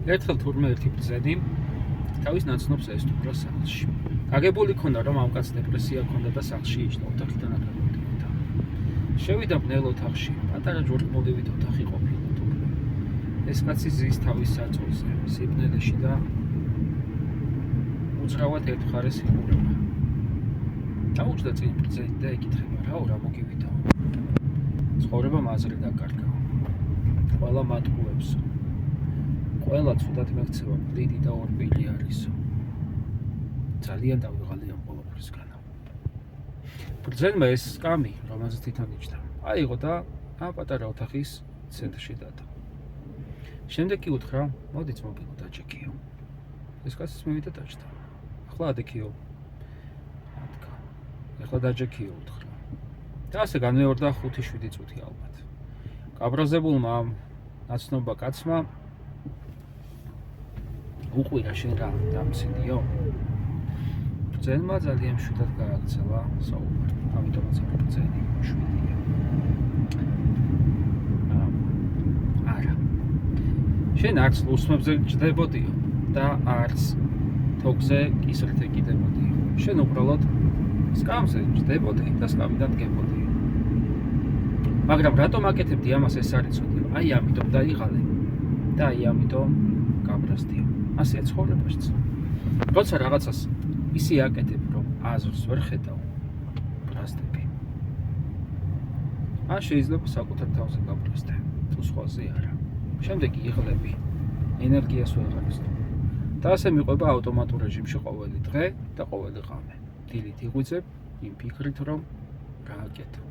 ერთხელ თურმე ერთი ბრძენი თავის ნაცნობს ესტუმრა სახლში. გაგებული ქონდა რომ ამ კაცს დეპრესია ჰქონდა და სახლში იჯდა ოთახიდან არ გამოდიოდა. შევიდა ბნელ ოთახში, პატარა ჯვარგმოლივით ოთახი ყოფილა თურმე. ეს კაცი ზის თავის საწოლზე, სიბნელეში და უცრავად ერთხარეს იღურება. დაუჯდა წინ ბრძენი და ეკითხება რაო რა მოგივიდა. ცხოვრება მაზრი დაკარგა. ყველა მათგუებსო. ყველა ცუდად მեղცევა ბლიდი და ორბილი არისო. ძალიან დავიღალი ამ ყველაფრისგან. ბრძენმა ეს სკამი, რომელზეც თვითონ იჯდა, აიღო და ამ პატარა ოთახის ცენტრში დადო. შემდეგ კი უთხრა, მოდით მობილო დაჯექიო. ეს კაციც მივიდა დაჯდა. ახლა ადექიო. ათქა. ახლა დაჯექიო უთხრა. და ასე განმეორდა 5-7 წუთი ალბათ. გაბრაზებულმა ამ ნაცნობა კაცმა უყვირა შენ რა დამცინიო. ბრძენმა ძალიან მშვიდად გააქცევა საუბარი. ამიტომაც ამ ბრძენი მშვიდია. არა. შენ არც ლუსმებზე ჯდებოდიო და არც თოქზე კისრით ეკიდებოდიო. შენ უბრალოდ სკამზე ჯდებოდი და სკამიდან დგებოდი. მაგრამ რატომ აკეთებდი ამას ეს არ იცოდიო. აი ამიტომ დაიღალე და აი ამიტომ გაბრაზდიო. ასეა ცხოვრებაშიც. როცა რაღაცას ისე აკეთებ, რომ აზრს ვერ ხედავ, ბრაზდები. ან შეიძლება საკუთარ თავზე გაბრაზდე, თუ სხვაზე არა. შემდეგ იღლები, ენერგიას ვეღარ იზრდ. და ასე მიყვება ავტომატურ რეჟიმში ყოველი დღე და ყოველი ღამე. დილით იღვიძებ იმ ფიქრით, რომ რა აკეთო,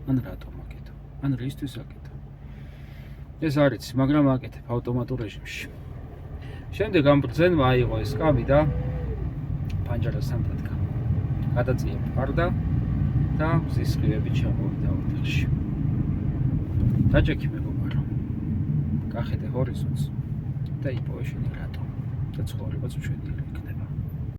ან რატომ აკეთო, ან რისთვის აკეთო. ეს არ იცი, მაგრამ აკეთებ ავტომატურ რეჟიმში. შემდეგ ამ ბრძენმა აიღო ეს სკამი და პანჯარასთან დადგა. გადაწია ფარდა და მზის სხივებით ჩამოვიდა ოთახში. დაჯექი მეგობარო. გახედე ჰორიზონტს და იპოვე შენი რატო და ცხოვრებაც მშვენიერი იქნება.